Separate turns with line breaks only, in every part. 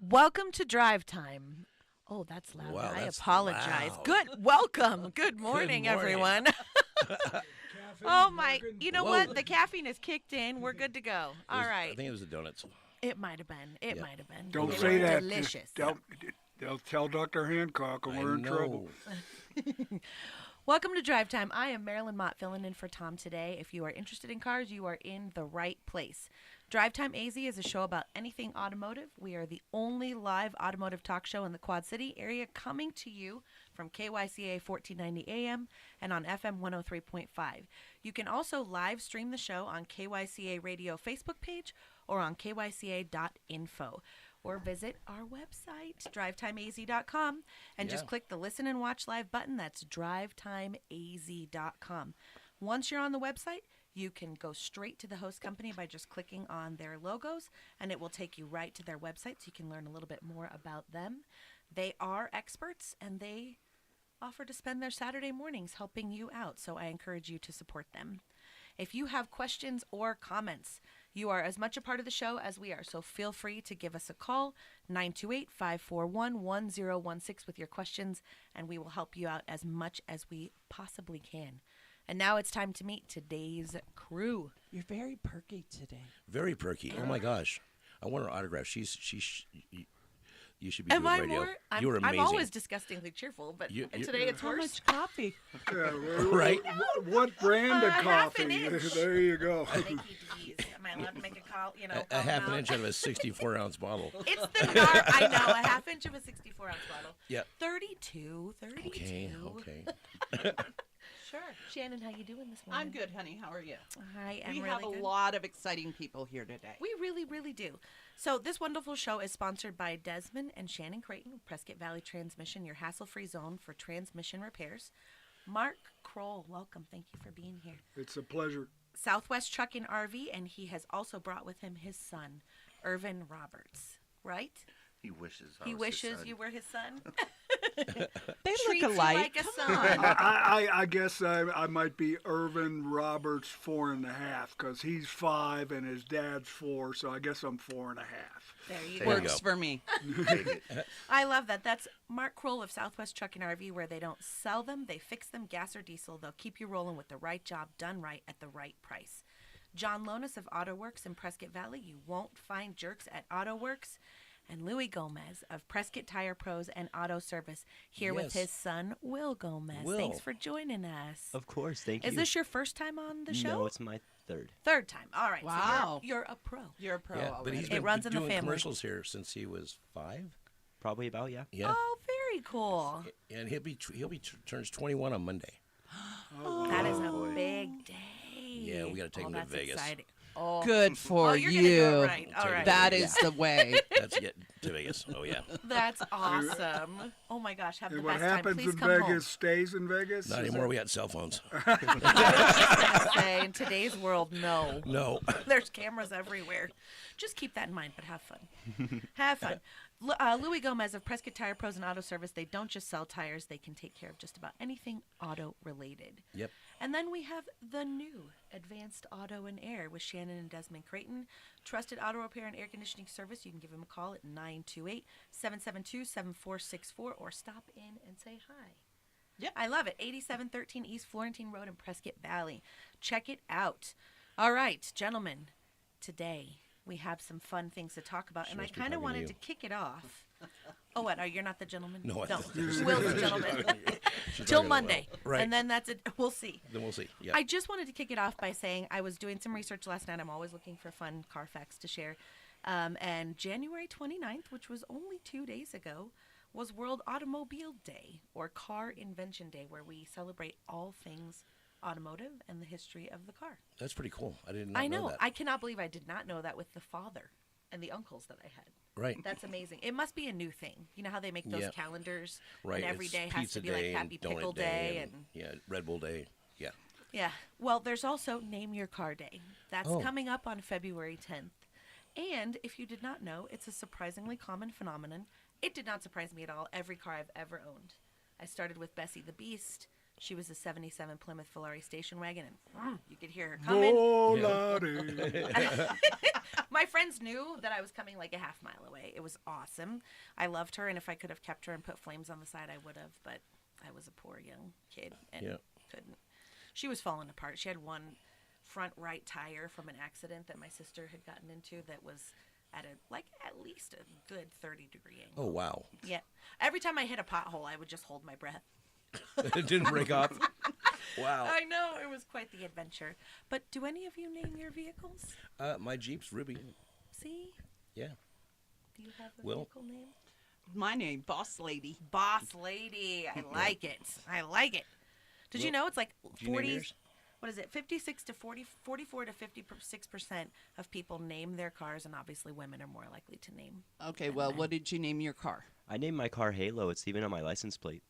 Welcome to Drive Time. Oh, that's loud.
Wow,
I
that's
apologize.
loud.
Good. Welcome. Good morning, everyone. Oh, my. You know what? The caffeine is kicked in. We're good to go. All right.
I think it was the donuts.
It might have been. It
Yeah.
might have been.
Don't
They
say
were
that.
delicious.
They'll tell Dr. Hancock and
I
we're in
know.
trouble.
Welcome to Drive Time. I am Marilyn Mott filling in for Tom today. If you are interested in cars, you are in the right place. Drivetime AZ is a show about anything automotive. We are the only live automotive talk show in the Quad City area, coming to you from KYCA 1490 AM and on FM 103.5. You can also live stream the show on KYCA Radio Facebook page or on kyca.info. Or visit our website, drivetimeaz.com, and just click the Listen and Watch Live button. That's drivetimeaz.com. Once you're on the website, you can go straight to the host company by just clicking on their logos, and it will take you right to their website so you can learn a little bit more about them. They are experts, and they offer to spend their Saturday mornings helping you out, so I encourage you to support them. If you have questions or comments, you are as much a part of the show as we are, so feel free to give us a call, 928-541-1016 with your questions, and we will help you out as much as we possibly can. And now it's time to meet today's crew.
You're very perky today.
Very perky. Oh my gosh. I want her autograph. You should be
Am
doing
I
radio.
more?
You were amazing.
I'm always disgustingly cheerful, but today it's
How
worse.
much coffee?
Yeah,
Right.
What brand of
half an
coffee?
inch.
There you go.
Nikki D's. Am I allowed to make a call? You know,
a half an
out?
inch out of a 64-ounce bottle.
It's the NAR. I know, a half inch of a 64-ounce bottle.
Yep.
32.
Okay.
Sure. Shannon, how you doing this morning?
I'm good, honey. How are you?
I am
We
really
have
good.
a lot of exciting people here today.
We really, really do. So this wonderful show is sponsored by Desmond and Shannon Creighton, Prescott Valley Transmission, your hassle-free zone for transmission repairs. Mark Kroll, welcome. Thank you for being here.
It's a pleasure.
Southwest Trucking RV, and he has also brought with him his son, Irvin Roberts, right?
He wishes I
He
was
wishes
his son.
you were his son.
They
Treats
look
you
alike.
like a son.
I guess I might be Irvin Roberts 4.5 because he's 5 and his dad's 4, so I guess I'm 4.5.
There you
There
go.
you
Works
go.
for me.
Take it.
I love that. That's Mark Kroll of Southwest Trucking RV, where they don't sell them, they fix them, gas or diesel. They'll keep you rolling with the right job done right at the right price. John Lonis of AutoWorks in Prescott Valley. You won't find jerks at AutoWorks. And Louis Gomez of Prescott Tire Pros and Auto Service here with
Yes.
his son, Will Gomez.
Will.
Thanks for joining us.
Of course, thank you.
Is this your first time on the show?
No, it's my third.
Third time. All right.
Wow.
So you're a pro.
You're a pro
Yeah, but
already.
he's
It
been
runs in the
doing
family.
commercials here since he was 5.
Probably about, yeah.
Yeah.
Oh, very cool.
And turns 21 on Monday.
That is a
boy.
big day.
Yeah, we gotta take him to
that's
Vegas.
Exciting. Oh.
Good for
you're
you.
gonna do it right. All
Take
right.
it
That
Yeah.
is the way.
Let's get to Vegas. Oh yeah.
That's awesome. Oh my gosh, have the
And what
best time.
happens
Please
in
come
Vegas
home.
stays in Vegas?
Not
Is
anymore.
that-
We got cell phones.
I was just gonna say, in today's world, no.
No.
There's cameras everywhere. Just keep that in mind, but have fun. Have fun. Louis Gomez of Prescott Tire Pros and Auto Service. They don't just sell tires. They can take care of just about anything auto-related.
Yep.
And then we have the new Advanced Auto and Air with Shannon and Desmond Creighton. Trusted auto repair and air conditioning service. You can give them a call at 928-772-7464 or stop in and say hi.
Yep.
I love it. 8713 East Florentine Road in Prescott Valley. Check it out. All right, gentlemen, today we have some fun things to talk about,
She
and I
must be
kind of
talking to
wanted
you.
to kick it off. Oh, what? Oh, you're not the gentleman?
No,
No.
she's
Will's the gentleman.
She's
Till
talking to
Monday.
Will. Right.
And then that's it. We'll see.
Then we'll see. Yeah.
I just wanted to kick it off by saying I was doing some research last night. I'm always looking for fun car facts to share. And January 29th, which was only 2 days ago, was World Automobile Day, or Car Invention Day, where we celebrate all things automotive and the history of the car.
That's pretty cool. I did not
I know.
that.
I cannot believe I did not know that with the father and the uncles that I had.
Right.
That's amazing. It must be a new thing. You know how they make those
Yeah.
calendars?
Right.
And every
It's
day has
Pizza
to be
Day
like
and
Happy
Donut
Pickle Day. And
yeah, Red Bull Day. Yeah.
yeah. Well, there's also Name Your Car Day. That's
Oh.
coming up on February 10th. And if you did not know, it's a surprisingly common phenomenon. It did not surprise me at all. Every car I've ever owned. I started with Bessie the Beast. She was a 77 Plymouth Volare station wagon, and you could hear her coming.
Volare.
My friends knew that I was coming like a half mile away. It was awesome. I loved her, and if I could have kept her and put flames on the side, I would have. But I was a poor young kid and couldn't. She was falling apart. She had one front right tire from an accident that my sister had gotten into that was at least a good 30-degree angle.
Oh, wow.
Yeah. Every time I hit a pothole, I would just hold my breath.
It didn't break off. Wow.
I know. It was quite the adventure. But do any of you name your vehicles?
My Jeep's Ruby.
See?
Yeah.
Do you have a
Will?
vehicle name?
My name, Boss Lady.
Boss Lady. I like it. I like it. Did you know it's like
Do you name
40,
yours?
what is it, 56 to 40, 44 to 56% of people name their cars, and obviously women are more likely to name.
Okay, well, what did you name your car?
I named my car Halo. It's even on my license plate.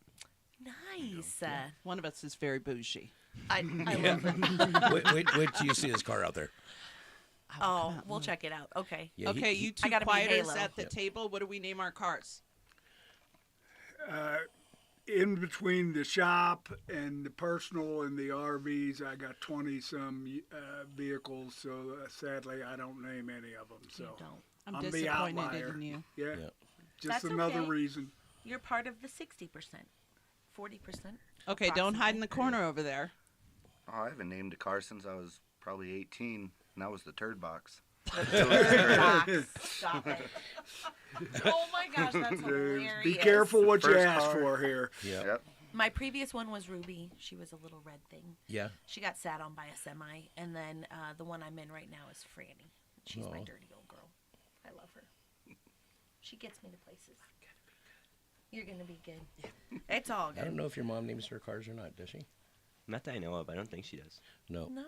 Nice.
One of us is very bougie.
I love it.
Wait till you see this car out there.
Oh, we'll check it out. Okay.
Yeah,
Okay, you
I
two
gotta be
quieters
Halo.
at the table, what do we name our cars?
In between the shop and the personal and the RVs, I got 20-some vehicles, so sadly I don't name any of them. So
You don't.
I'm
I'm the
disappointed
outlier.
in you.
Yeah,
Yeah.
just
That's
another
okay.
reason.
You're part of the 60%. 40%.
Okay, don't hide in the
approximately.
corner over there.
Oh, I haven't named a car since I was probably 18, and that was the turd box.
Box. Stop it. Oh my gosh, that's hilarious.
Be careful what you
First
ask
car.
for here.
Yeah.
Yep.
My previous one was Ruby. She was a little red thing.
Yeah.
She got sat on by a semi. And then the one I'm in right now is Franny. She's my
Aw.
dirty old girl. I love her. She gets me to places. You're going to be good. It's all
I don't
good.
know if your mom names her cars or not, does she?
Not that I know of. I don't think she does.
No.
No?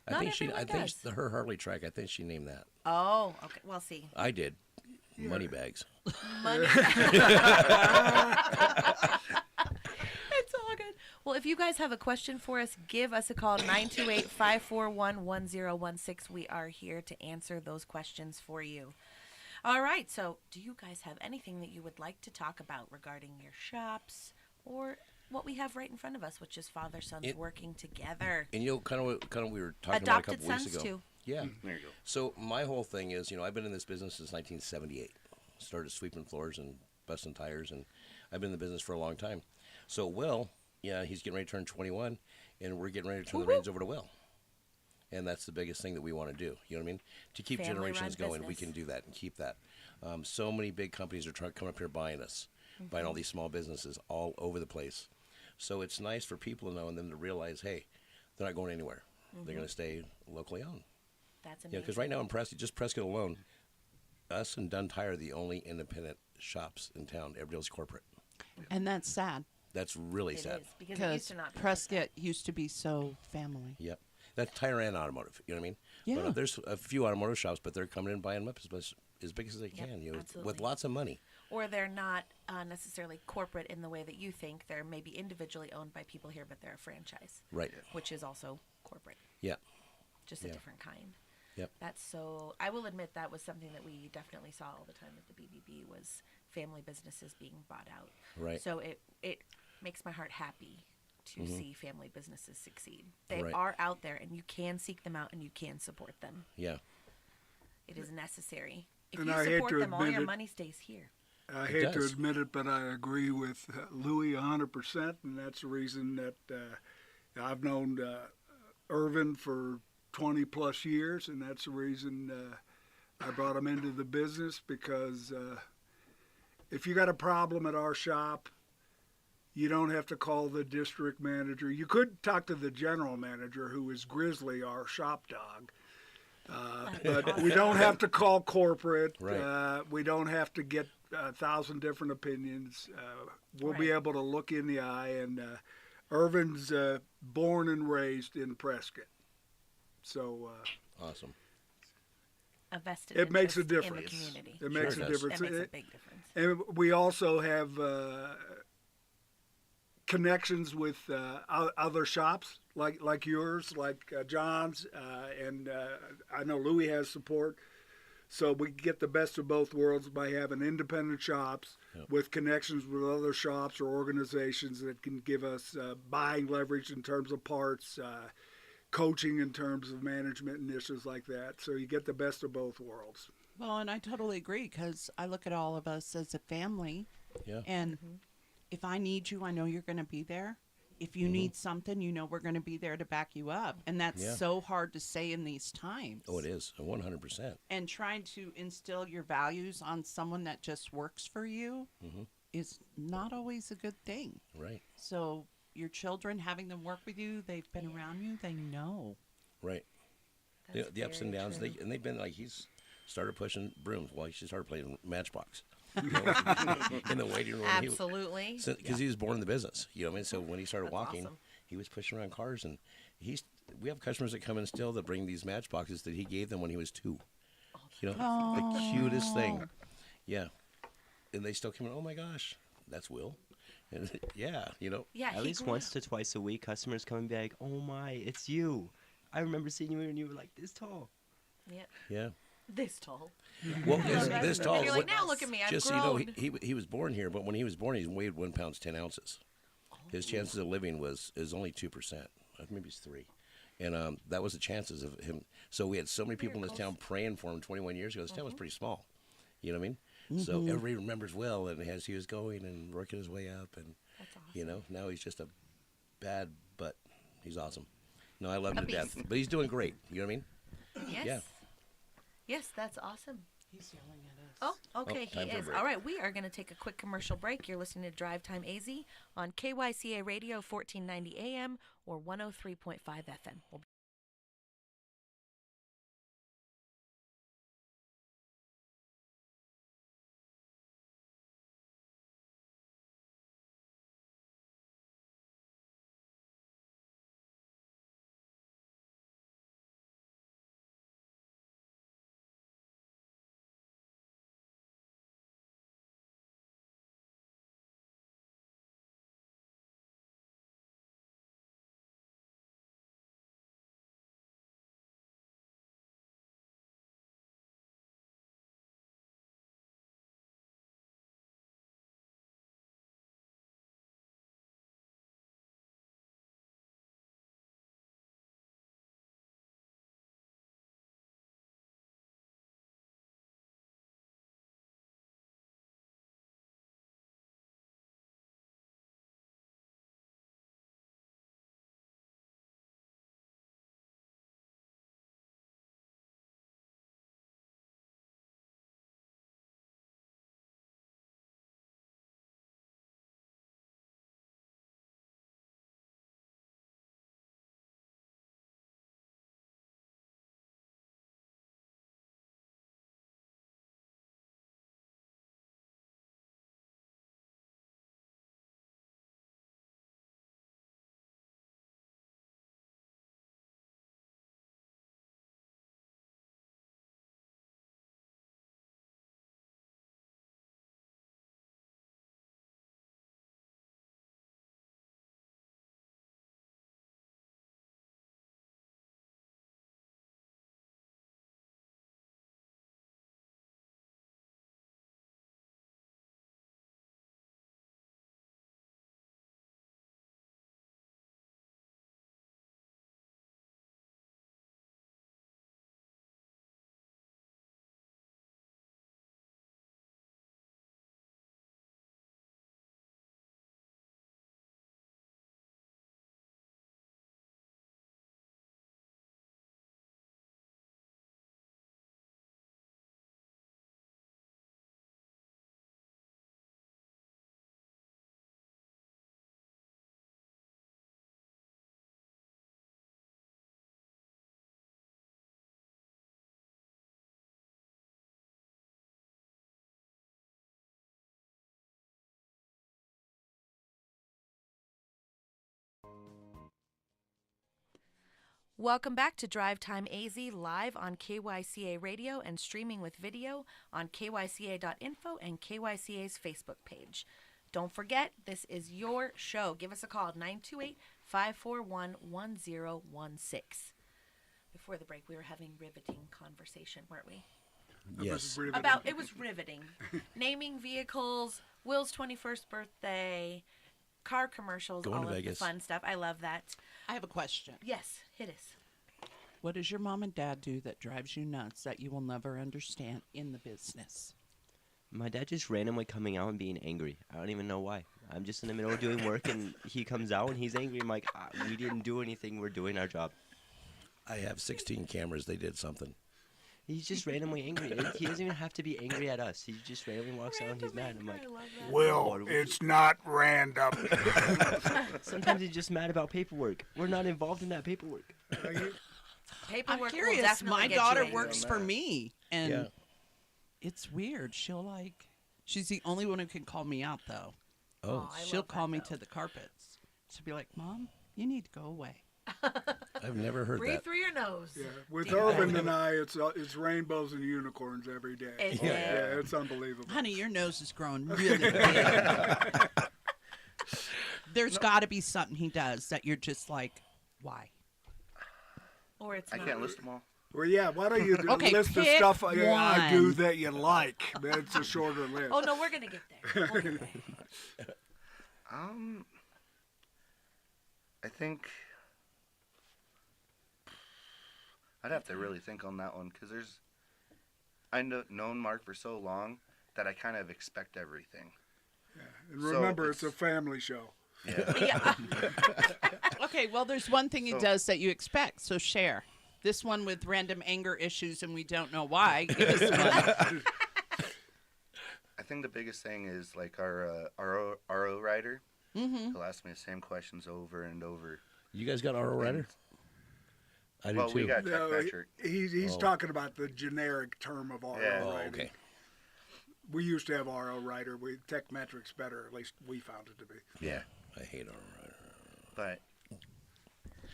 I
Not
think she.
everyone
I think
does.
her Harley track. I think she named that.
Oh, okay. Well, see.
I did. Money bags.
Money. It's all good. Well, if you guys have a question for us, give us a call, 928-541-1016. We are here to answer those questions for you. All right. So do you guys have anything that you would like to talk about regarding your shops or what we have right in front of us, which is father sons working together?
And you know, kind of we were talking about
Adopted
a couple weeks
sons,
ago.
too.
Yeah.
There you go.
So my whole thing is, I've been in this business since 1978. Started sweeping floors and busting tires, and I've been in the business for a long time. So Will, he's getting ready to turn 21, and we're getting ready to turn the reins over to Will. And that's the biggest thing that we want to do. You know what I mean? To keep
Family-run
generations going, we
business.
can do that and keep that. So many big companies are trying to come up here buying us, buying all these small businesses all over the place. So it's nice for people to know and them to realize, hey, they're not going anywhere. They're going to stay locally owned.
That's
Yeah,
amazing.
because right now in Prescott, just Prescott alone, us and Dunn Tire are the only independent shops in town. Everybody else is corporate.
And that's sad
That's really
It
sad.
is, because it used
because
to not be like
Prescott used to be so family.
Yep. That's tire and automotive. You know what I mean?
Yeah.
But, there's a few automotive shops, but they're coming in and buying them up as big as they
Yep,
can. With
absolutely.
lots of money.
or they're not necessarily corporate in the way that you think. They're maybe individually owned by people here, but they're a franchise,
Right.
which is also corporate,
Yeah.
just a
Yeah.
different kind.
Yep.
That's so. I will admit that was something that we definitely saw all the time at the BBB was family businesses being bought out.
Right.
So it makes my heart happy to see family businesses succeed. They
Mm-hmm. Right.
are out there, and you can seek them out, and you can support them.
Yeah.
It is necessary. If
And
you
I hate
support
to
them, all
admit
your
it.
money stays here.
I hate to
does.
admit it, but I agree with Louis 100%, and that's the reason that I've known Irvin for 20 plus years, and that's the reason I brought him into the business, because if you got a problem at our shop, you don't have to call the district manager. You could talk to the general manager, who is Grizzly, our shop dog. But we don't have to call corporate.
Right.
We don't have to get 1,000 different opinions. We'll be
Right.
able to look in the eye. And Irvin's born and raised in Prescott. So
Awesome.
A vested
it makes a
interest in the
difference.
community.
It makes
Sure
a
does.
difference.
That makes a big difference.
And we also have connections with other shops like yours, like John's, and I know Louis has support. So we get the best of both worlds by having independent shops with connections with other shops or organizations that can give us buying leverage in terms of parts, coaching in terms of management and issues like that. So you get the best of both worlds.
Well, and I totally agree because I look at all of us as a family,
Yeah.
and if I need you, I know you're going to be there. If you need something, you know we're going to be there to back you up. And that's
Yeah.
so hard to say in these times.
Oh, it is 100%.
And trying to instill your values on someone that just works for you is not always a good thing.
Right.
So your children, having them work with you, they've been around you, they know.
Right.
That's
The ups and
very
downs.
true.
They've been like, he's started pushing brooms. Well, she started playing Matchbox. You know, in the waiting room.
Absolutely.
Because he was born in the business. You know what I mean? So when he started
That's
walking,
awesome.
he was pushing around cars. And we have customers that come in still that bring these Matchboxes that he gave them when he was 2. You know, the cutest thing. Yeah. And they still come in, oh my gosh, that's Will. And yeah, you know.
Yeah,
At
he
least
grew
once to twice a week, customers come and be like, "Oh my, it's you! I remember seeing you when you were like this tall."
Yep.
Yeah.
This tall.
Well, this tall.
And you're like,
what-
now look at me, I've
just
grown.
so you know, he was born here, but when he was born, he weighed 1 pound 10 ounces. His chances of living is only 2%. Maybe it's 3, and that was the chances of him. So we had so many people in this town praying for him 21 years ago. This town was pretty small. You know what I mean? So everybody remembers Will, and as he was going and working his way up, and
That's awesome.
you know, now he's just a bad, but he's awesome. No, I love him
A
to death,
beast.
but he's doing great. You know what I mean?
Yes.
Yeah.
Yes, that's awesome.
He's yelling at us.
Oh, okay,
time
he
for a
is.
break.
All right, we are going to take a quick commercial break. You're listening to Drive Time AZ on KYCA Radio 1490 AM or 103.5 FM. We'll be Welcome back to Drive Time AZ live on KYCA Radio and streaming with video on kyca.info and KYCA's Facebook page. Don't forget, this is your show. Give us a call, 928-541-1016. Before the break, we were having riveting conversation, weren't we?
Yes.
It was riveting. Naming vehicles, Will's 21st birthday, car commercials,
Going
all
to
of
Vegas.
the fun stuff. I love that.
I have a question.
Yes, hit us.
What does your mom and dad do that drives you nuts that you will never understand in the business?
My dad just randomly coming out and being angry. I don't even know why. I'm just in the middle of doing work, and he comes out and he's angry. I'm like, we didn't do anything. We're doing our job.
I have 16 cameras. They did something.
He's just randomly angry. He doesn't even have to be angry at us. He just randomly walks out and he's mad. I'm like,
Will, it's not random.
sometimes he's just mad about paperwork. We're not involved in that paperwork.
I'm
Paperwork will
curious.
definitely
My
get
daughter
you angry.
works for me, and
Yeah.
it's weird. She's the only one who can call me out, though.
Oh,
I
She'll
love
call
that,
me
though.
to the carpets. She'll be like, Mom, you need to go away.
I've never heard
Breathe
that.
through your nose.
Yeah, with
Dear
Irvin
God.
and I, it's rainbows and unicorns every day.
Is
yeah,
it?
it's unbelievable.
Honey, your nose is growing really big. There's got to be something he does that you're just like, why?
Or it's
I
not.
can't list them all.
Well, yeah, why don't you
Okay,
list the
pick
stuff I do
one.
that you like? It's a shorter list.
Oh no, we're gonna get there. We'll get there.
I think I'd have to really think on that one because I've known Mark for so long that I kind of expect everything.
And
So
remember, it's a
it's-
family show.
Yeah.
Yeah.
Okay, well, there's one thing he
So-
does that you expect, so share. This one with random anger issues and we don't know why. Give us one.
I think the biggest thing is like our RO rider.
Mm-hmm.
He'll ask me the same questions over and over.
You guys got RO Rider? I do
Well,
too.
we got
No,
TechMetric.
he's
Oh.
talking about the generic term of RO
Yeah.
Oh,
writing.
okay.
We used to have RO writer. TechMetric's better, at least we found it to be.
Yeah, I hate RO Rider.
But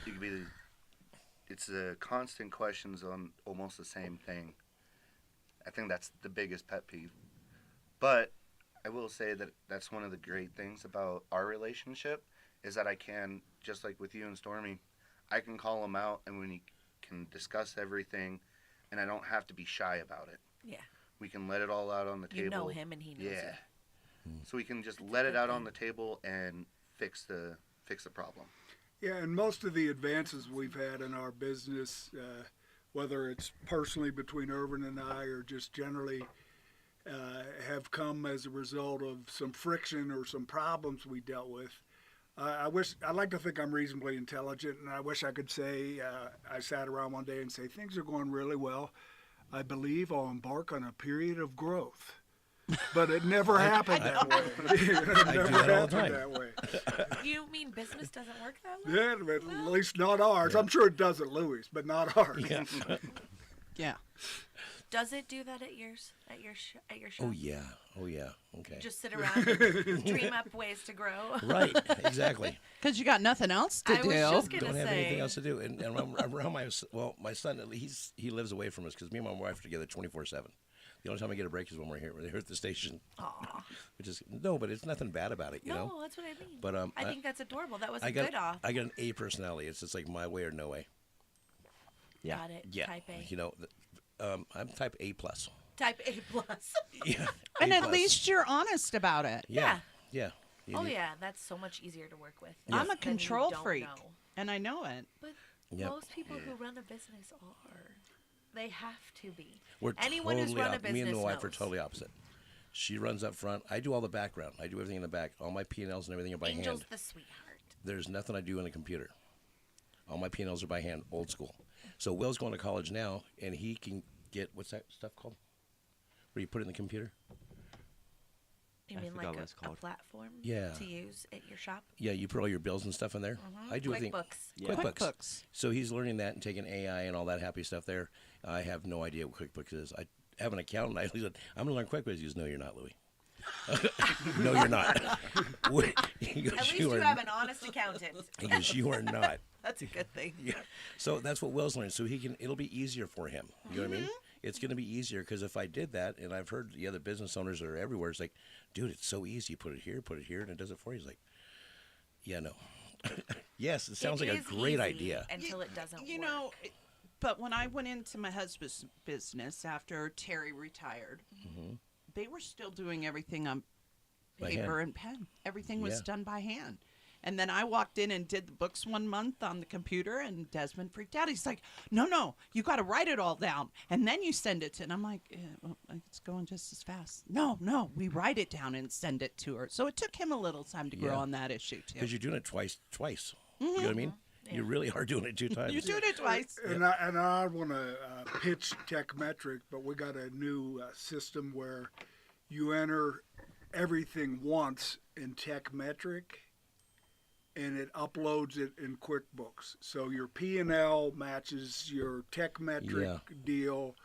you could be it's the constant questions on almost the same thing. I think that's the biggest pet peeve. But I will say that that's one of the great things about our relationship is that I can, just like with you and Stormy, I can call him out and we can discuss everything and I don't have to be shy about it.
Yeah.
We can let it all out on the table.
You know him and he knows
Yeah.
you.
So we can just
That's a
let it
good
out on
thing.
the table and fix the problem.
Yeah, and most of the advances we've had in our business, whether it's personally between Irvin and I or just generally, have come as a result of some friction or some problems we dealt with. I'd like to think I'm reasonably intelligent, and I wish I could say I sat around one day and say things are going really well. I believe I'll embark on a period of growth. But it never happened that way. It
I do
never
that all the
happened
time.
that way.
You mean business doesn't work that way?
Yeah, but at least not ours. I'm sure it does at Louis, but not ours.
Yeah.
Yeah.
Does it do that at yours? At your shop?
Oh yeah. Oh yeah. Okay.
Just sit around and dream up ways to grow.
Right. Exactly.
Because you got nothing else to
I
do.
was just gonna
Don't have
say.
anything else to do. And around my son, he lives away from us because me and my wife are together 24/7. The only time I get a break is when we're here at the station.
Aw.
Which is no, but it's nothing bad about it, you
No,
know.
that's what I mean.
But
I think that's adorable. That was
I
a
got
good off.
I got an A personality. It's just like my way or no way.
Yeah.
Got it.
Yeah.
Type A.
You know, I'm type A plus.
Type A plus.
Yeah.
And
A
at
plus.
least you're honest about it.
Yeah. Yeah.
Oh yeah, that's so much easier to work with.
I'm a
than you
control
don't
freak,
know.
and I know it.
But
Yep.
most people who run a business are. They have to be.
We're
Anyone
totally
who's run a
me and
business
my wife are
knows.
totally opposite. She runs up front. I do all the background. I do everything in the back. All my P&Ls and everything are by
Angel's
hand.
the sweetheart.
There's nothing I do on a computer. All my P&Ls are by hand, old school. So Will's going to college now, and he can get, what's that stuff called? Where you put it in the computer?
You
I
mean
forgot
like
what it's
a
called.
platform
Yeah.
to use at your shop?
Yeah, you put all your bills and stuff in there. I do everything.
QuickBooks.
Yeah.
QuickBooks.
So he's learning that and taking AI and all that happy stuff there. I have no idea what QuickBooks is. I have an accountant. I said, I'm going to learn QuickBooks. He goes, no, you're not, Louis. No, you're not. He goes,
At least you
are
have an honest accountant.
He goes, you are not.
That's a good thing.
Yeah. So that's what Will's learning. So it'll be easier for him. You know what I mean? It's going to be easier because if I did that, and I've heard the other business owners that are everywhere, it's like, dude, it's so easy. Put it here, and it does it for you. He's like, yeah, no. Yes, it sounds like a
is
great
easy
idea.
until it doesn't
You
work.
know, but when I went into my husband's business after Terry retired, they were still doing everything on
By
paper
hand.
and pen. Everything was
Yeah.
done by hand. And then I walked in and did the books 1 month on the computer, and Desmond freaked out. He's like, no, you got to write it all down, and then you send it to. And I'm like, well, it's going just as fast. No, we write it down and send it to her. So it took him a little time to grow
Yeah.
on that issue too.
Because you're doing it twice. You know what I mean? You really are doing it 2 times.
You're doing it twice.
And I want to pitch Techmetric, but we got a new system where you enter everything once in Techmetric, and it uploads it in QuickBooks. So your P&L matches your Techmetric deal.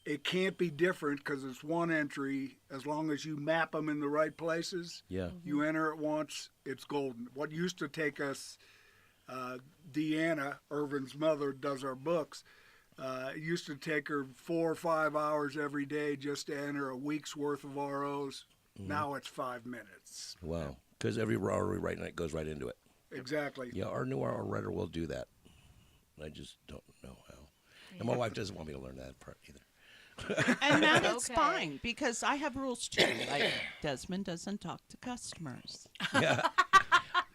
It can't be different because it's one entry. As long as you map them in the right places,
Yeah.
you enter it once, it's golden. What used to take us, Deanna, Irvin's mother, does our books. It used to take her 4 or 5 hours every day just to enter a week's worth of ROs. Now it's 5 minutes.
Wow. Because every RO we write, and it goes right into it.
Exactly.
Yeah, our new RO writer will do that. I just don't know how. And my wife doesn't want me to learn that part either.
And that it's
Okay.
fine because I have rules too. Like Desmond doesn't talk to customers.
Yeah.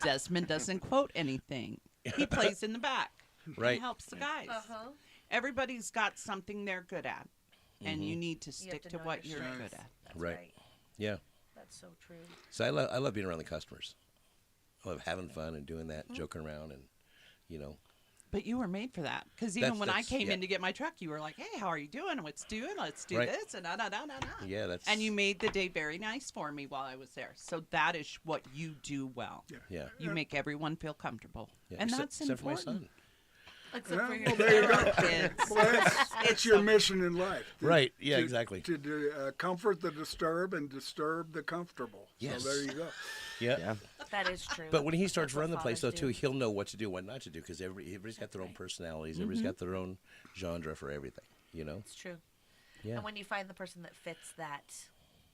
Desmond doesn't quote anything. He plays in the back.
Right.
He helps the guys.
Uh-huh.
Everybody's got something they're good at, and you need to
You have
stick
to
to
know
what
your
you're
strengths.
good at.
That's
Right.
right.
Yeah.
That's so true.
So I love being around the customers. I love having fun and doing that, joking around, and, you know.
But you were made for that because even when I
That's-
came
yeah.
in to get my truck, you were like, "Hey, how are you doing? What's doing? Let's do
Right.
this." And da.
Yeah, that's.
And you made the day very nice for me while I was there. So that is what you do well.
Yeah.
You make everyone feel comfortable,
Yeah.
and
Except-
that's
except for my
important.
son.
Except for
Yeah,
your
well, there you go.
Kids.
Well, that's your mission in life.
Right. Yeah,
To-
exactly.
To comfort the disturbed and disturb the comfortable.
Yes.
So there you go.
Yeah.
Yeah.
That is true.
But when he starts
That's what
running the place, though,
fathers
too,
do.
he'll know what to do, what not to do, because everybody's got their own personalities. Everybody's got their own genre for everything, you know?
It's true.
Yeah.
And when you find the person that fits that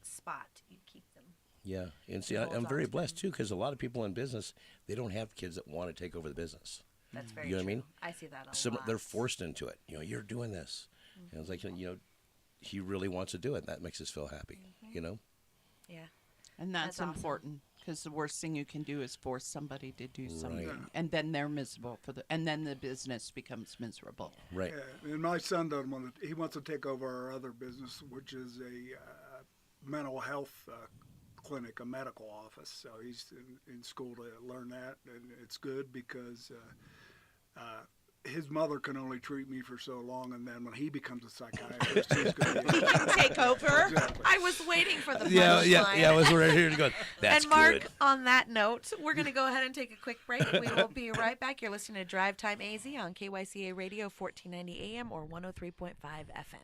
spot, you keep them.
Yeah. And see,
Holds
I'm
on
very
to
blessed,
them.
too, because a lot of people in business, they don't have kids that want to take over the business.
That's very
You know
true.
what I mean?
I see that a
Some
lot.
they're forced into it. You know, you're doing this. And it's like, you know, he really wants to do it. That makes us feel happy, you know?
Yeah.
And that's
That's awesome.
important because the worst thing you can do is force somebody to do something,
Right.
and then they're miserable and then the business becomes miserable.
Right.
Yeah, and my son doesn't want to. He wants to take over our other business, which is a mental health clinic, a medical office. So he's in school to learn that, and it's good because his mother can only treat me for so long, and then when he becomes a psychiatrist, he's going to
Take over.
Exactly.
I was waiting for the
Yeah,
punchline.
I was right here to go. That's
and Mark,
good.
on that note, we're going to go ahead and take a quick break. We will be right back. You're listening to Drivetime AZ on KYCA Radio 1490 AM or 103.5 FM.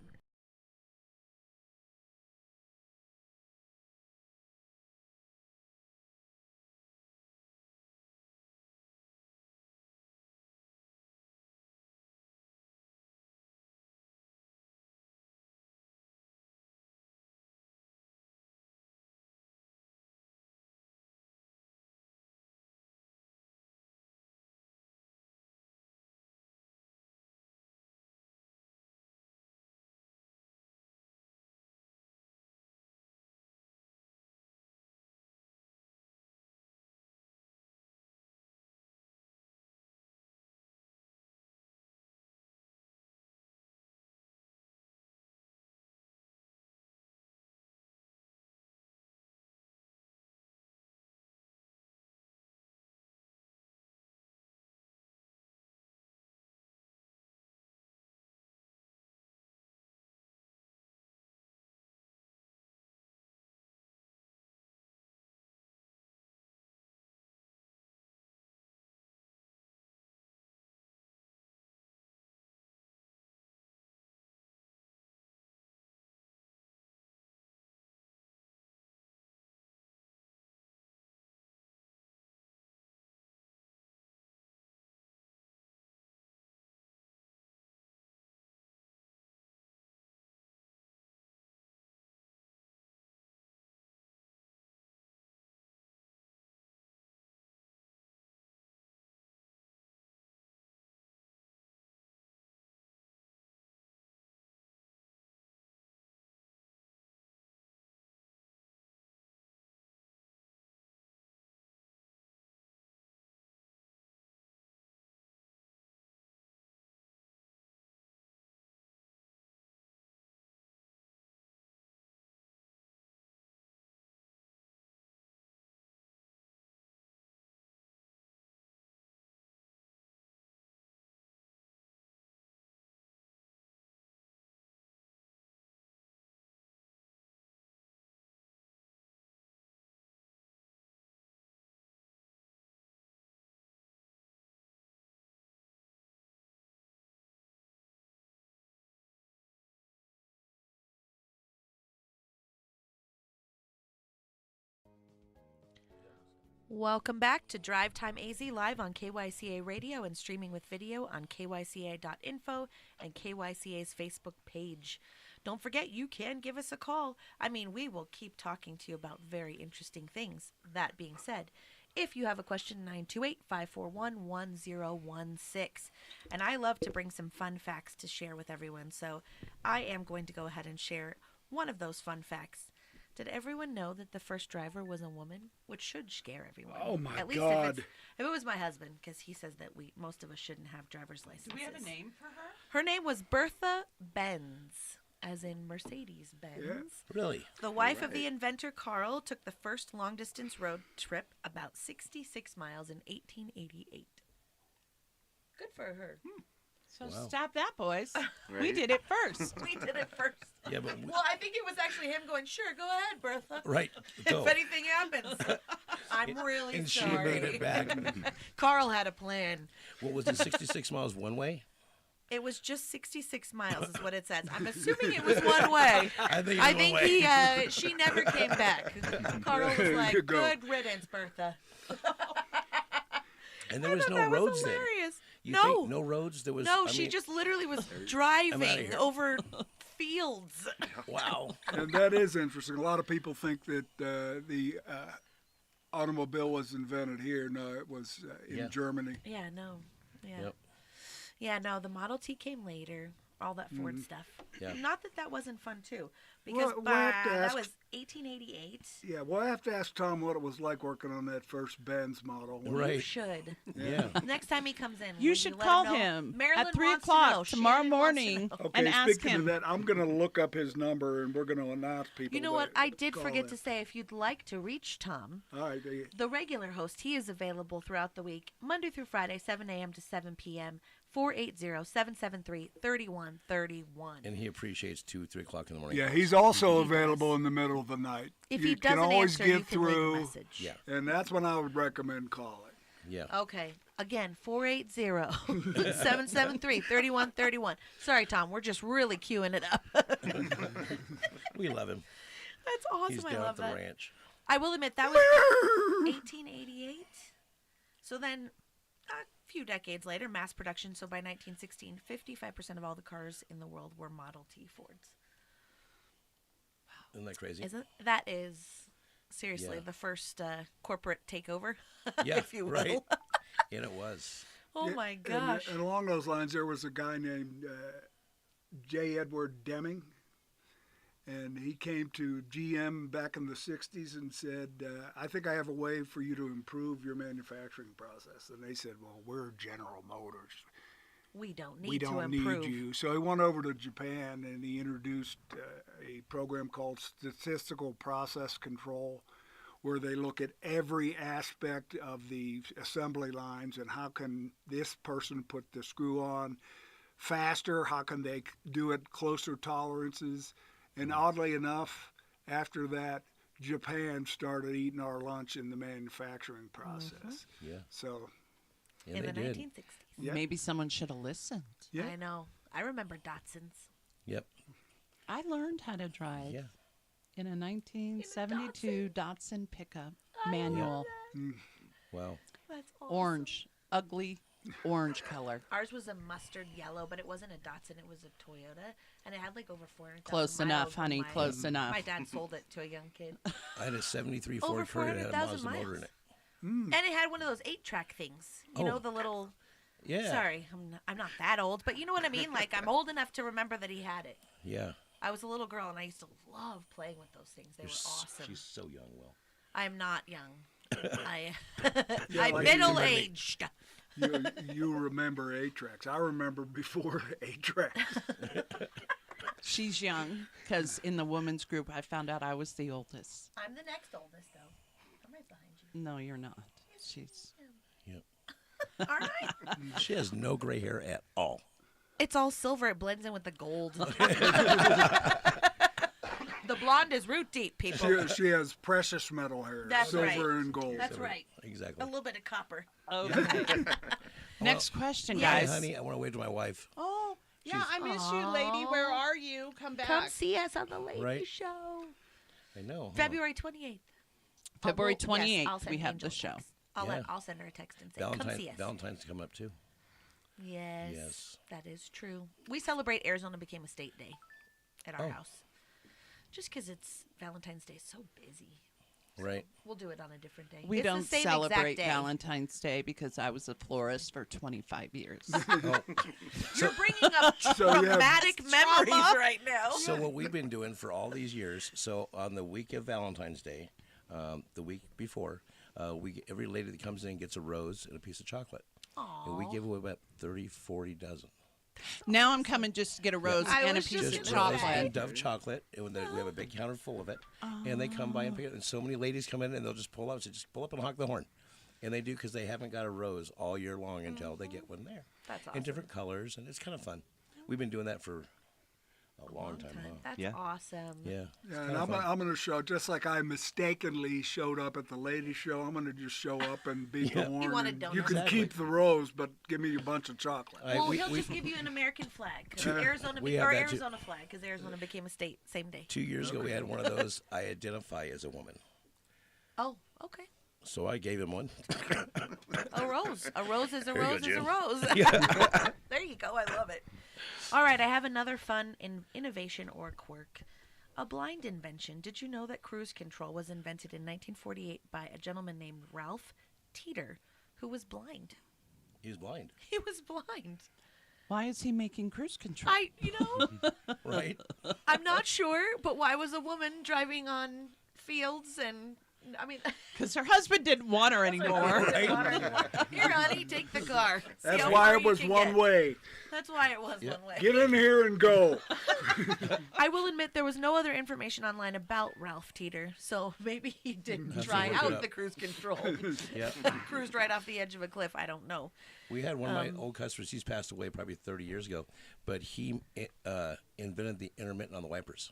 Welcome back to Drivetime AZ live on KYCA Radio and streaming with video on kyca.info and KYCA's Facebook page. Don't forget, you can give us a call. I mean, we will keep talking to you about very interesting things. That being said, if you have a question, 928-541-1016. And I love to bring some fun facts to share with everyone, so I am going to go ahead and share one of those fun facts. Did everyone know that the first driver was a woman? Which should scare everyone.
Oh, my
At least
God.
if it was my husband, because he says that most of us shouldn't have driver's licenses.
Do we have a name for her?
Her name was Bertha Benz, as in Mercedes Benz.
Yeah.
Really?
The wife of the inventor Carl took the first long-distance road trip about 66 miles in 1888. Good for her.
So
Wow.
stop that, boys. We
Right.
did it first.
We did it first.
Yeah, but
Well, I think it was actually him going, sure, go ahead, Bertha.
right. So,
If anything happens. I'm really
and she
sorry.
made it back.
Carl had a plan.
What was it? 66 miles one way?
It was just 66 miles is what it says. I'm assuming it was one way.
I think.
I think she never came back. Carl was
There you
like,
go.
good riddance, Bertha.
And there
I
was
thought
no
that
roads
was
then.
hilarious.
You
No.
think no roads? There was.
No,
I
she
mean,
just literally was
outta
driving
here.
over fields.
Wow.
And that is interesting. A lot of people think that the automobile was invented here. No, it was in
Yeah.
Germany.
Yeah, no. Yeah.
Yep.
Yeah, no, the Model T came later. All that Ford stuff.
Yeah.
Not that that wasn't fun, too. Because
We'll have to
that
ask-
was 1888.
Yeah, well, I have to ask Tom what it was like working on that first Benz model.
You
Right.
should.
Yeah.
Next time he comes in,
You
will
should
let
call
know?
him
Marilyn
at 3
wants to know.
o'clock tomorrow
Shannon wants to
morning
know.
Okay,
and ask
speaking
him.
of that, I'm going to look up his number and we're going to announce people.
You know what?
that
I did
call
forget
in.
to say, if you'd like to reach Tom,
All right,
the regular host, he is available throughout the week, Monday through Friday, 7 a.m. to 7 p.m., 480-773-3131.
And he appreciates 2, 3 o'clock in the morning.
yeah, he's also
He
available
does.
in the middle of the night.
If
you
he
can
doesn't
always
answer,
get
you can leave a
through,
message.
Yeah.
and that's when I would recommend calling.
Yeah.
Okay. Again, 480-773-3131. Sorry, Tom. We're just really queuing it up.
We love him.
That's awesome.
He's
I
down
love
at the
that.
ranch.
I will admit, that was 1888. So then, a few decades later, mass production. So by 1916, 55% of all the cars in the world were Model T Fords.
Isn't that crazy?
Isn't that is seriously
Yeah.
the first corporate takeover,
Yeah,
if you will.
right. And it was.
Oh
Yeah,
my
and-
gosh.
And along those lines, there was a guy named J. Edward Deming, and he came to GM back in the 60s and said, I think I have a way for you to improve your manufacturing process. And they said, well, we're General Motors.
We don't need
We
to
don't
improve.
need you. So he went over to Japan and he introduced a program called Statistical Process Control, where they look at every aspect of the assembly lines and how can this person put the screw on faster, how can they do it closer tolerances. And oddly enough, after that, Japan started eating our lunch in the manufacturing process.
Yeah.
So,
And
In
they
the
did.
1960s.
yeah.
Maybe someone should have listened.
Yeah.
I know. I remember Datsuns.
Yep.
I learned how to drive
Yeah.
in a 1972 Datsun pickup manual.
Wow.
That's awesome.
Orange. Ugly orange color.
Ours was a mustard yellow, but it wasn't a Datsun. It was a Toyota, and it had like over 400,000
Close
miles
enough,
on
honey.
my-
Close enough.
My dad sold it to a young kid,
I had a 73
Over
Ford Courier that had a
400,000
Mazda motor in
miles.
it.
and it had one of those 8-track things. You know,
Oh.
the little.
Yeah.
Sorry, I'm not that old, but you know what I mean. Like I'm old enough to remember that he had it.
Yeah.
I was a little girl, and I used to love playing with those things. They were awesome.
She's so young, Will.
I'm not young. I'm
like
middle aged.
You remember 8-tracks. I remember before 8-tracks.
She's young because in the women's group I found out I was the oldest.
I'm the next oldest, though. I'm right behind you.
No, you're not. She's
All right.
She has no gray hair at all.
It's all silver. It blends in with the gold. The blonde is root deep, people.
She has precious metal hair,
That's
silver
right.
and gold.
That's right.
Exactly.
A little bit of copper.
okay. Next question,
Yes.
Hey,
guys.
honey, I want to wave to my wife.
Oh, yeah,
She's-
I miss you, lady. Where are you? Come back.
Come see us on the Lady
Right.
Show.
I know. huh?
February 28th.
February
Well, yes,
28th,
I'll send
we have
Angel
the
a
show.
text.
Yeah.
I'll send her a text and say, come see us.
Valentine's come up too.
Yes,
Yes.
that is true. We celebrate Arizona became a state day at our
Oh.
house. Just because it's Valentine's Day is so busy.
Right.
We'll do it on a different day.
We
It's the
don't
same
celebrate
exact day.
Valentine's Day because I was a florist for 25 years.
You're bringing up
So you have-
traumatic memories
Trauma.
right now.
So what we've been doing for all these years, so on the week of Valentine's Day, the week before, every lady that comes in gets a rose and a piece of chocolate. And we
Aw.
give away about 30, 40 dozen.
Now I'm coming just to get a rose
I
and a
was
piece
just
of
gonna
Rose
say.
chocolate.
and Dove chocolate, and we have a big counter full of it. And they come by and pick it. And so many ladies come in and they'll just pull up. So just pull up and honk the horn. And they do because they haven't got a rose all year long until they get one there.
That's awesome.
In different colors, and it's kind of fun. We've been doing that for a long time now.
That's
Yeah.
awesome.
Yeah.
Yeah, and I'm going to show, just like I mistakenly showed up at the ladies' show, I'm going to just show up and be the
Yeah.
horn.
You want a
and
donut.
you can
Exactly.
keep the rose, but give me a bunch of chocolate.
Well, he'll just give you an American flag, 'cause Arizona
we have that too.
Arizona flag, because Arizona became a state same day.
2 years ago, we had one of those. I identify as a woman,
Oh, okay.
so I gave him one.
A rose. A rose is a
There you
rose
go,
is a
Jim.
rose. There you go. I love it. All right, I have another fun innovation or quirk. A blind invention. Did you know that cruise control was invented in 1948 by a gentleman named Ralph Teeter, who was blind?
He's blind,
He was blind.
Why is he making cruise control?
right?
I'm not sure, but why was a woman driving on fields and, I mean,
Because her husband didn't want her anymore.
here, honey, take the car. See
That's
how
why
far
it
you
was
can
one
get.
way.
That's why it was
Yep.
one way.
Get in here and go.
I will admit there was no other information online about Ralph Teeter, so maybe he didn't
Have to
try
look it
out
up.
the cruise control.
Yeah.
Cruised right off the edge of a cliff. I don't know.
We had one of my old customers. He's passed away probably 30 years ago, but he invented the intermittent on the wipers.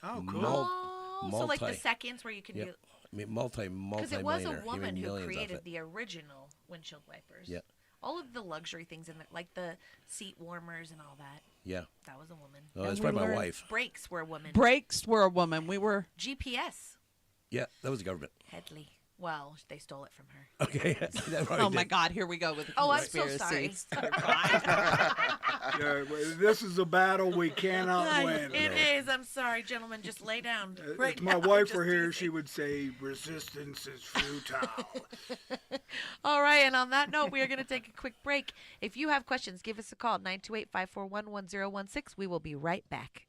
Oh, cool.
Oh, so like the
multi-
seconds where you can
Yep.
do.
I mean, because
Because it was a woman who
millions of
created
it.
the original windshield wipers.
Yeah.
All of the luxury things in there, like the seat warmers and all that.
Yeah.
That was a woman.
Oh, that's
we
probably my
learned-
wife.
Brakes were a woman.
Brakes were a woman. We were.
GPS.
Yeah, that was the government.
Headley. Well, they stole it from her.
Okay. That probably
Oh my
did.
God! Here we go with the
Oh, I'm so
conspiracies.
sorry.
Yeah, this is a battle we cannot win.
It is. I'm sorry, gentlemen. Just lay down. Right
If my
now.
wife
Just
were here,
teasing.
she would say resistance is futile.
All right, and on that note, we are going to take a quick break. If you have questions, give us a call, 928-541-1016. We will be right back.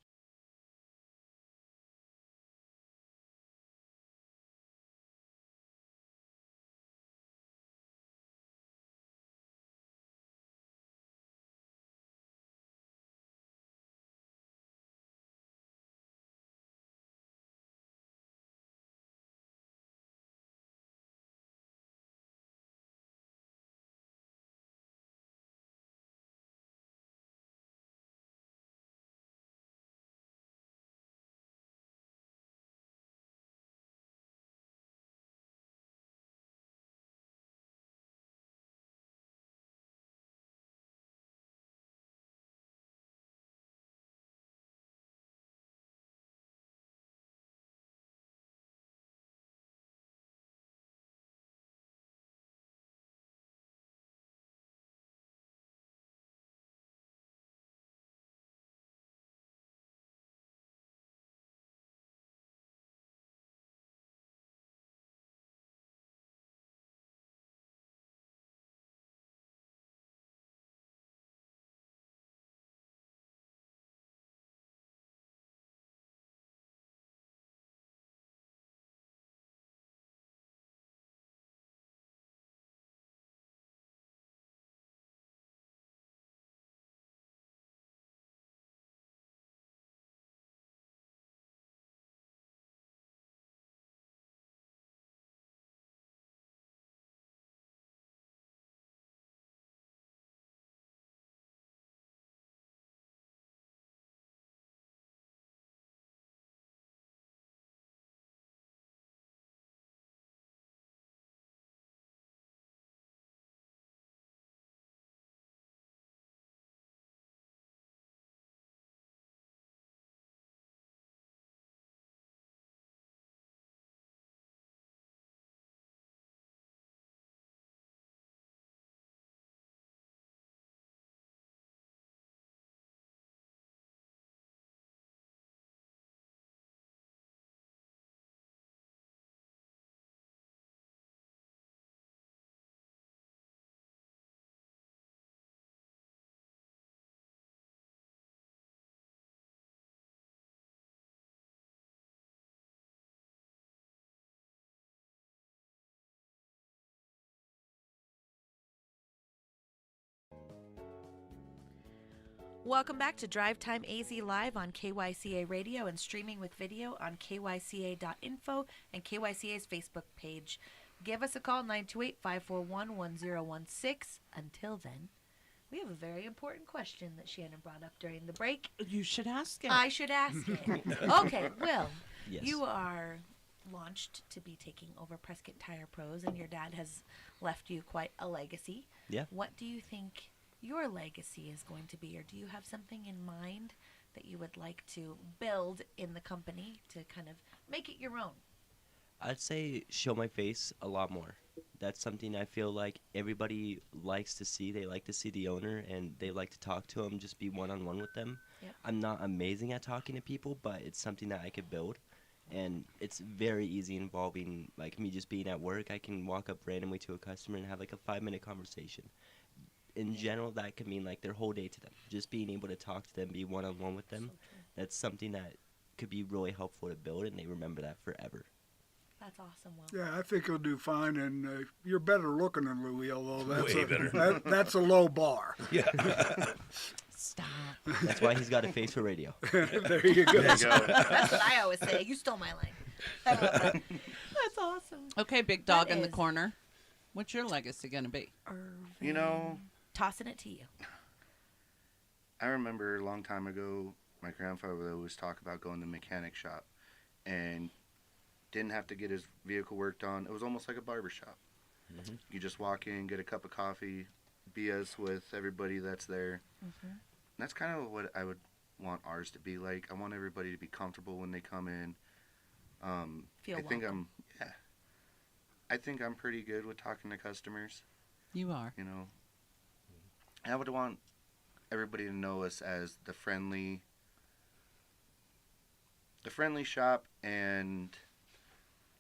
Welcome back to Drivetime AZ Live on KYCA Radio and streaming with video on kyca.info and KYCA's Facebook page. Give us a call, 928-541-1016. Until then, we have a very important question that Shannon brought up during the break.
You should ask it.
I should ask it. Okay, Will,
Yes.
you are launched to be taking over Prescott Tire Pros, and your dad has left you quite a legacy.
Yeah.
What do you think your legacy is going to be, or do you have something in mind that you would like to build in the company to kind of make it your own?
I'd say show my face a lot more. That's something I feel like everybody likes to see. They like to see the owner, and they like to talk to them, just be one-on-one with them.
Yep.
I'm not amazing at talking to people, but it's something that I could build. And it's very easy involving, like, me just being at work. I can walk up randomly to a customer and have, like, a 5-minute conversation. In general, that could mean, like, their whole day to them. Just being able to talk to them, be one-on-one with them. That's something that could be really helpful to build, and they remember that forever.
That's awesome, Will.
Yeah, I think he'll do fine, and you're better looking than Louis, although
Way better.
That's a low bar.
Yeah.
Stop.
That's why he's got a face for radio.
There you go.
There you go.
That's what I always say. You stole my line. I love that. That's awesome.
Okay, big dog
That
in the
is-
corner. What's your legacy going to be?
You know,
Tossing it to you.
I remember a long time ago, my grandfather would always talk about going to the mechanic shop and didn't have to get his vehicle worked on. It was almost like a barber shop.
Mm-hmm.
You just walk in, get a cup of coffee, BS with everybody that's there.
Mm-hmm.
And that's kind of what I would want ours to be like. I want everybody to be comfortable when they come in.
Feel
I think
welcome.
I think I'm pretty good with talking to customers.
You are.
You know, I would want everybody to know us as the friendly shop and,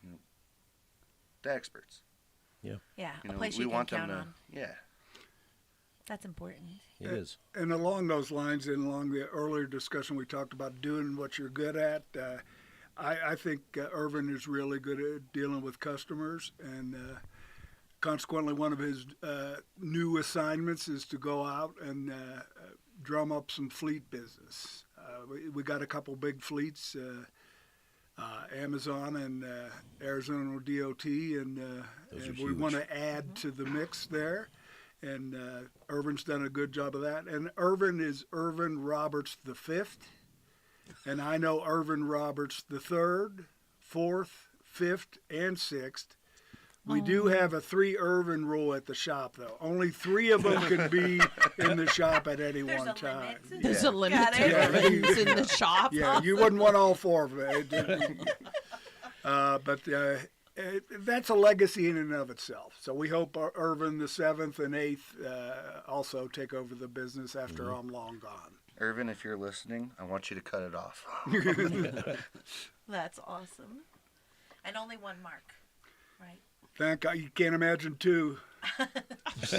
you know, the experts.
Yeah,
You
a
know,
place
we
you can
want
count
them
on.
to, yeah.
That's important.
It is.
And along those lines, and along the earlier discussion, we talked about doing what you're good at. I think Irvin is really good at dealing with customers, and consequently, one of his new assignments is to go out and drum up some fleet business. We got a couple big fleets, Amazon and Arizona DOT, and
Those are
we want
huge.
to add to the mix there. And Irvin's done a good job of that. And Irvin is Irvin Roberts the Fifth, and I know Irvin Roberts the Third, Fourth, Fifth, and Sixth. We do have a 3 Irvin rule at the shop, though. Only 3 of them can be in the shop at any
There's
one
a
time.
limit.
There's a limit
Got
to
it.
Irvins in the shop.
Yeah, you wouldn't want all 4 of them. But that's a legacy in and of itself. So we hope Irvin the 7th and 8th also take over the business after I'm long gone.
Irvin, if you're listening, I want you to cut it off.
That's awesome. And only one mark, right?
Thank God. You can't imagine 2.
That's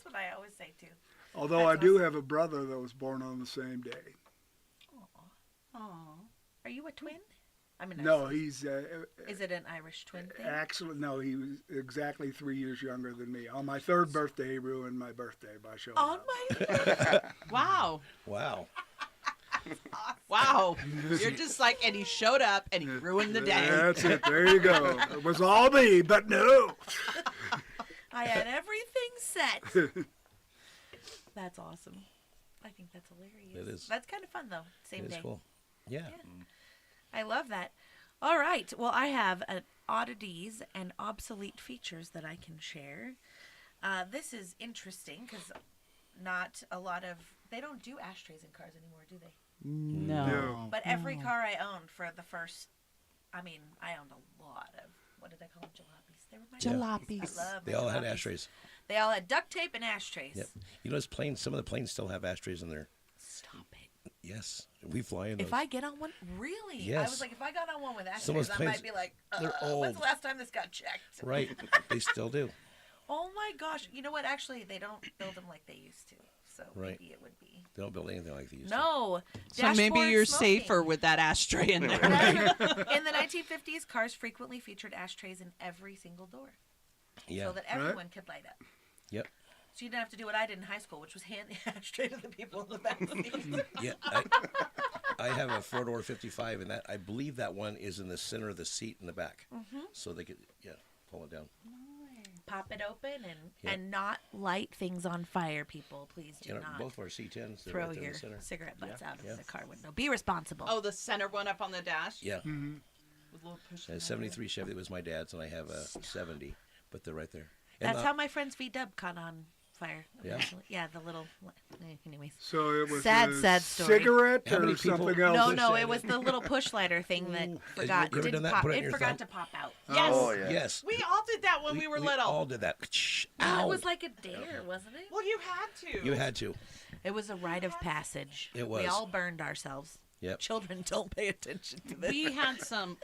what I always say too.
Although
That's
I do
awesome.
have a brother that was born on the same day.
Aw. Are you a twin? I mean,
No, he's
Is it an Irish twin thing?
actually, no, he was exactly 3 years younger than me. On my 3rd birthday, he ruined my birthday by showing
On
up.
my
Wow.
Wow.
Wow. You're just like, and he showed up and he ruined the day.
That's it. There you go. It was all me, but no.
I had everything set. That's awesome. I think that's hilarious.
It is.
That's kind of fun though. Same
It is
day.
cool. Yeah.
I love that. All right. Well, I have oddities and obsolete features that I can share. This is interesting because not a lot of they don't do ashtrays in cars anymore, do they?
No.
But every car I owned for the first, I owned a lot of, what did I call them? Jalopies. They were my
Jalopies.
I love
They
my
all had
jalopies.
ashtrays.
They all had duct tape and ashtrays.
Yep. You know, some of the planes still have ashtrays in there.
Stop it.
Yes. We fly in those.
If I get on one, really? I
Yes.
was like, if I got on one with ashtrays,
Some of those
I
planes,
might be like,
they're
when's
old.
the last time this got checked?
Right. They still do.
Oh my gosh. You know what? Actually, they don't build them like they used to. So
Right.
maybe it would be.
They don't build anything like they used to.
No.
So maybe
Dashboard
you're
smoking.
safer with that ashtray in there.
In the 1950s, cars frequently featured ashtrays in every single door
Yeah.
so that everyone could light up.
Yep.
So you didn't have to do what I did in high school, which was hand the ashtray to the people in the back seat.
Yeah, I have a 4-door 55, and that I believe that one is in the center of the seat in the back, so they could pull it down.
Pop it open
Yep.
and not light things on fire, people. Please do
You know,
not
both of our C10s, they're
throw
right there in
your
the center.
cigarette butts out
Yeah.
of the car window. Be responsible.
Oh, the center one up on the dash.
Yeah,
With a little push.
a 73 Chevy that was my dad's, and I have a 70, but they're right there. And
That's how my friend's V-Dub caught on fire.
Yeah?
eventually. Yeah, the little. Anyways.
So it was
Sad,
a
sad story.
cigarette
How many
or
people-
something else?
No, it was the little push lighter thing that forgot.
you ever
Didn't
done that?
pop.
Put it in
It
your
forgot
thumb?
to pop out.
Yes.
Oh, yeah.
Yes.
We all did that when we were
We
little.
all did that.
Well,
Ow.
it was like a dare, wasn't it?
Well, you had to.
You had to.
It was a rite of passage.
It was.
We all burned ourselves.
Yep.
Children don't pay attention to this.
We had some.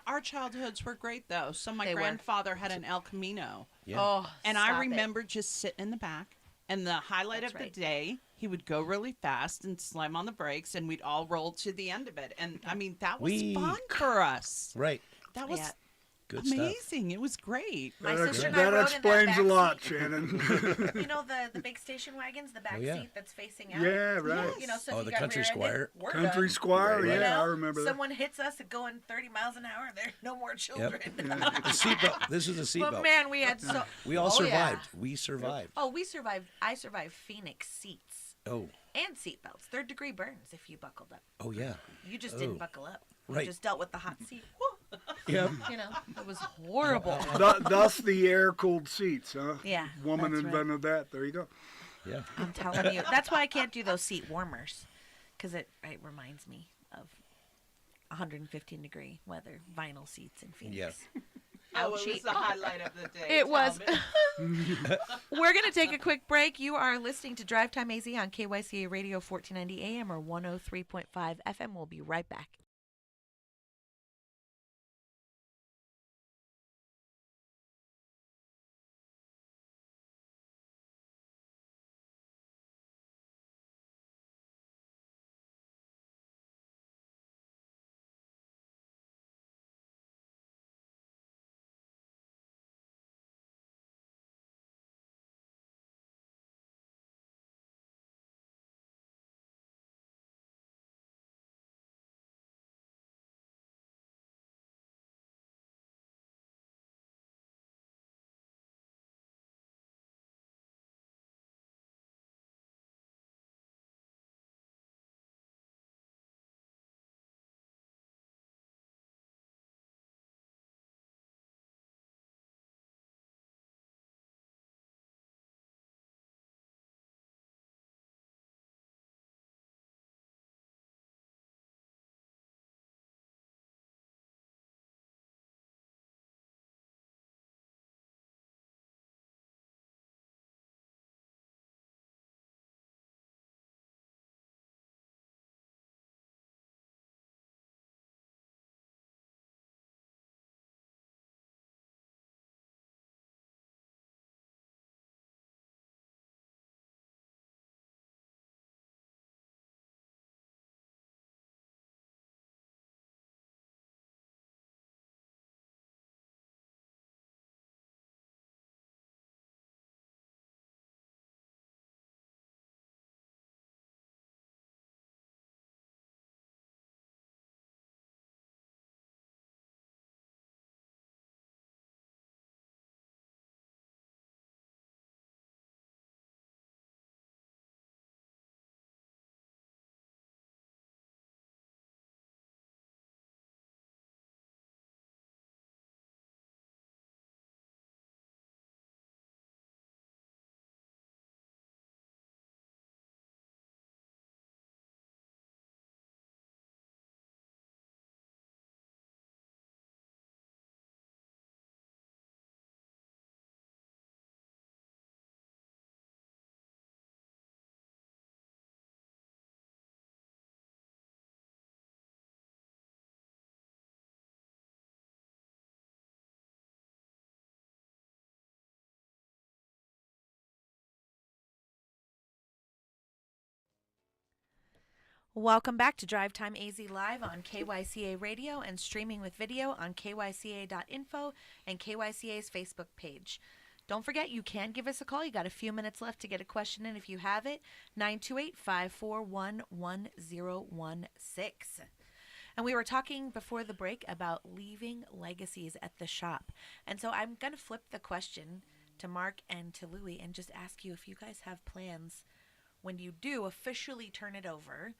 Our childhoods were great though. So my
They were.
grandfather had an El Camino,
Yeah.
Oh,
and
stop
I
it.
remember just sitting in the back. And the highlight
That's
of
right.
the day, he would go really fast and slam on the brakes, and we'd all roll to the end of it. And I mean, that was
Wee.
fun for us.
Right.
That was
Yeah.
Good stuff.
amazing. It was great.
My
That,
sister and I
that
rode in
explains
that
a
back
lot,
seat.
Shannon.
You know the big station wagons, the back
yeah.
seat that's facing out.
Yeah, right.
You know, so
Oh,
if
the
you got
Country
rear-ended,
Squire.
we're
Country
done.
Squire,
Right.
You
yeah,
know,
I remember that.
someone hits us at going 30 miles an hour, there are no more children.
The seatbelt. This is a
But
seatbelt.
man, we had so.
We all
Oh, yeah.
survived. We survived.
Oh, we survived. I survived Phoenix seats
Oh.
and seatbelts. Third-degree burns if you buckled up.
Oh yeah.
You just
Oh.
didn't buckle up. You
Right.
just dealt with the hot seat.
Yep.
You know, it was horrible.
Thus the air-cooled seats, huh?
Yeah,
Woman
that's right.
invented that. There you go.
Yeah.
I'm telling you. That's why I can't do those seat warmers, because it reminds me of 115-degree weather, vinyl seats in Phoenix.
Yeah.
Oh, it
Ouchie.
was the highlight of the day.
It was.
Tell me.
We're going to take a quick break. You are listening to Drivetime AZ on KYCA Radio 1490 AM or 103.5 FM. We'll be right back. Welcome back to Drive Time AZ Live on KYCA Radio and streaming with video on kyca.info and KYCA's Facebook page. Don't forget, you can give us a call. You got a few minutes left to get a question in if you have it. 928-541-1016. And we were talking before the break about leaving legacies at the shop. And so I'm going to flip the question to Mark and to Louie and just ask you if you guys have plans when you do officially turn it over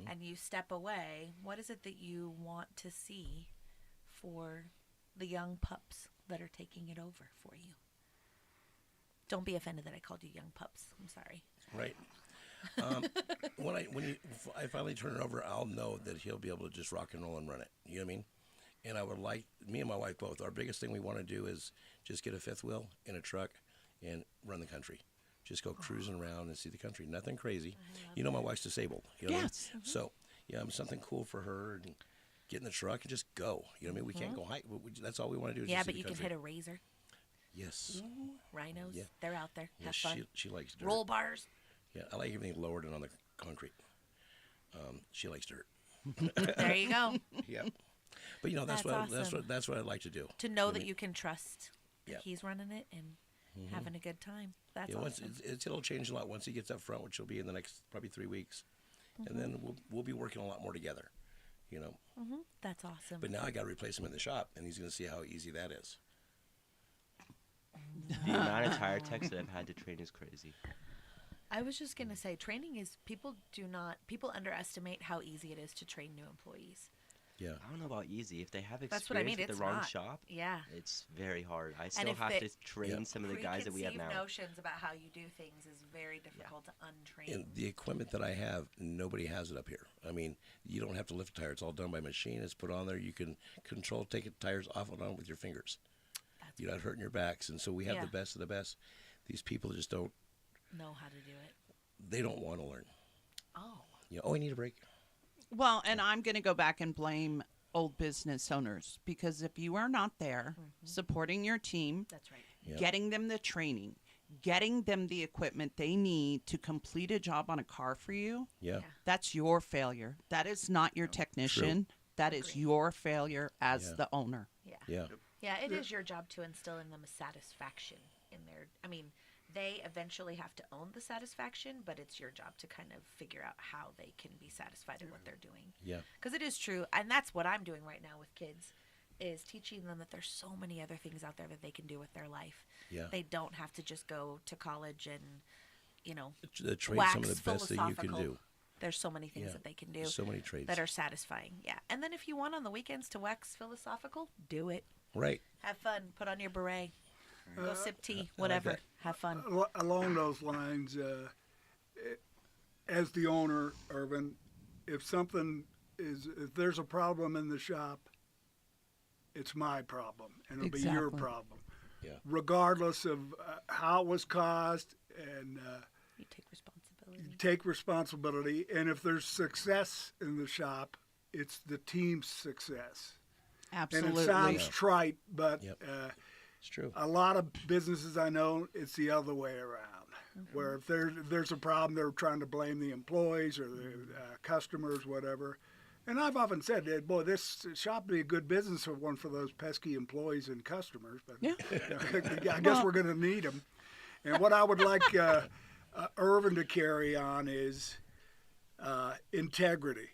and you step away. What is it that you want to see for the young pups that are taking it over for you? Don't be offended that I called you young pups. I'm sorry.
Right. When I finally turn it over, I'll know that he'll be able to just rock and roll and run it. You know what I mean? And I would like, me and my wife both, our biggest thing we want to do is just get a fifth wheel in a truck and run the country. Just go cruising around and see the country. Nothing crazy. You know, my wife's disabled. You know what I mean? So, yeah, something cool for her and get in the truck and just go. You know what I mean? We can't go hike. That's all we want to do is
Yeah,
just
but
see
you
the
can
country.
hit a razor.
Yes.
Rhinos,
Yeah.
they're out there.
Yeah,
Have fun.
she likes dirt.
Roll bars.
Yeah, I like everything lowered and on the concrete. She likes dirt.
There you go.
Yeah. But you know that's
That's
what
awesome.
that's what I'd like to do.
To know
I
that
mean,
you can trust that
Yeah.
he's running it and having a good time. That's
Yeah,
awesome.
it'll change a lot once he gets up front, which will be in the next probably 3 weeks, and then we'll be working a lot more together. You know.
That's awesome.
But now I got to replace him in the shop, and he's going to see how easy that is.
The amount of tire techs that I've had to train is crazy.
I was just going to say, training is, people underestimate how easy it is to train new employees.
Yeah.
I don't know about easy. If they have
That's what I
experience
mean,
with
it's
the wrong
not.
shop,
Yeah.
it's very hard. I still
if
have
they-
to train some of the guys that we have now.
Preconceived notions about how you do things is very difficult to untrain.
And the equipment that I have, nobody has it up here. I mean, you don't have to lift a tire. It's all done by machine. It's put on there. You can control, take the tires off and on with your fingers. You're not hurting your backs. And so we have
Yeah.
the best of the best. These people just don't,
know how to do it.
they don't want to learn.
Oh.
You know, oh, I need a break.
Well, and I'm going to go back and blame old business owners, because if you are not there supporting your team,
That's right.
Yeah.
getting them the training, getting them the equipment they need to complete a job on a car for you,
Yeah.
that's your failure. That is not your technician. That is
Agree.
your failure as
Yeah.
the owner.
Yeah.
Yeah.
Yeah, it is your job to instill in them a satisfaction in their. I mean, they eventually have to own the satisfaction, but it's your job to kind of figure out how they can be satisfied in what they're doing.
Yeah.
Because it is true, and that's what I'm doing right now with kids, is teaching them that there's so many other things out there that they can do with their life.
Yeah.
They don't have to just go to college and,
Trade
wax
some of the best thing you can
philosophical.
do.
There's so many things
Yeah.
that they can do
There's so many trades.
that are satisfying. Yeah. And then if you want on the weekends to wax philosophical, do it.
Right.
Have fun. Put on your beret. Go sip tea.
like
Whatever.
that.
Have fun.
Along those lines, as the owner, Irvin, if there's a problem in the shop, it's my problem, and it'll be your
Exactly.
problem,
Yeah.
regardless of how it was caused, and
You take responsibility.
take responsibility. And if there's success in the shop, it's the team's success.
Absolutely.
And it sounds
Yeah.
trite, but
Yep. It's true.
a lot of businesses I know, it's the other way around. Where if there's a problem, they're trying to blame the employees or the customers, whatever. And I've often said, boy, this shop would be a good business for one for those pesky employees and customers. But
Yeah.
I guess we're going to need them. And what I would like Irvin to carry on is integrity.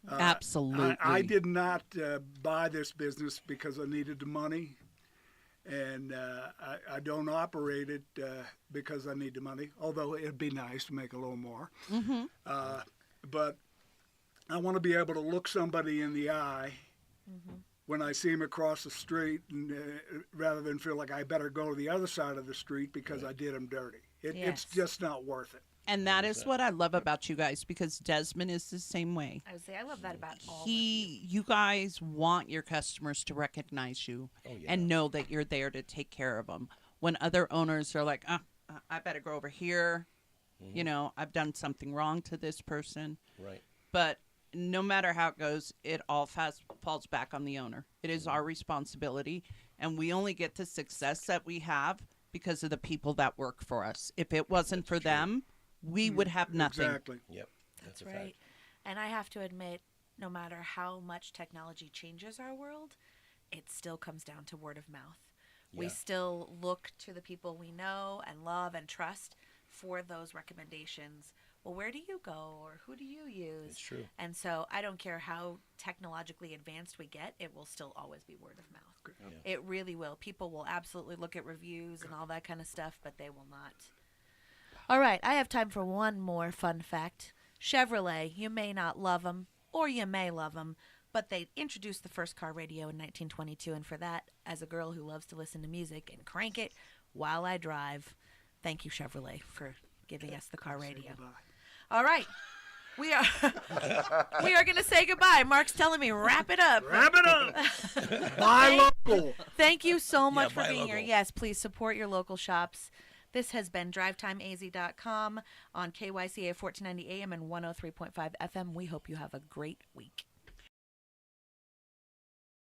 Absolutely.
I did not buy this business because I needed the money, and I don't operate it because I need the money, although it'd be nice to make a little more. But I want to be able to look somebody in the eye when I see him across the street, and, rather than feel like I better go to the other side of the street because I did him dirty. It's
Yes.
just not worth it.
And that is what I love about you guys, because Desmond is the same way.
I would say I love that about all of you.
You guys want your customers to recognize you
Oh, yeah.
and know that you're there to take care of them. When other owners are like, I better go over here. You know, I've done something wrong to this person.
Right.
But no matter how it goes, it all falls back on the owner. It is our responsibility, and we only get the success that we have because of the people that work for us. If it wasn't for them, we would have nothing.
Exactly.
Yep.
That's
a
right.
fact.
And I have to admit, no matter how much technology changes our world, it still comes down to word of mouth. We
Yeah.
still look to the people we know and love and trust for those recommendations. Well, where do you go, or who do you use?
It's true.
And so I don't care how technologically advanced we get, it will still always be word of mouth.
Yeah.
It really will. People will absolutely look at reviews and all that kind of stuff, but they will not. All right, I have time for one more fun fact. Chevrolet, you may not love them, or you may love them, but they introduced the first car radio in 1922, and for that, as a girl who loves to listen to music and crank it while I drive, thank you, Chevrolet, for giving us the car radio.
Goodbye.
All right. We are going to say goodbye. Mark's telling me wrap it up.
Wrap it up. Buy local.
Thank you so much for
buy
being here.
local.
Yes, please support your local shops. This has been DrivetimeAZ.com on KYCA 1490 AM and 103.5 FM. We hope you have a great week.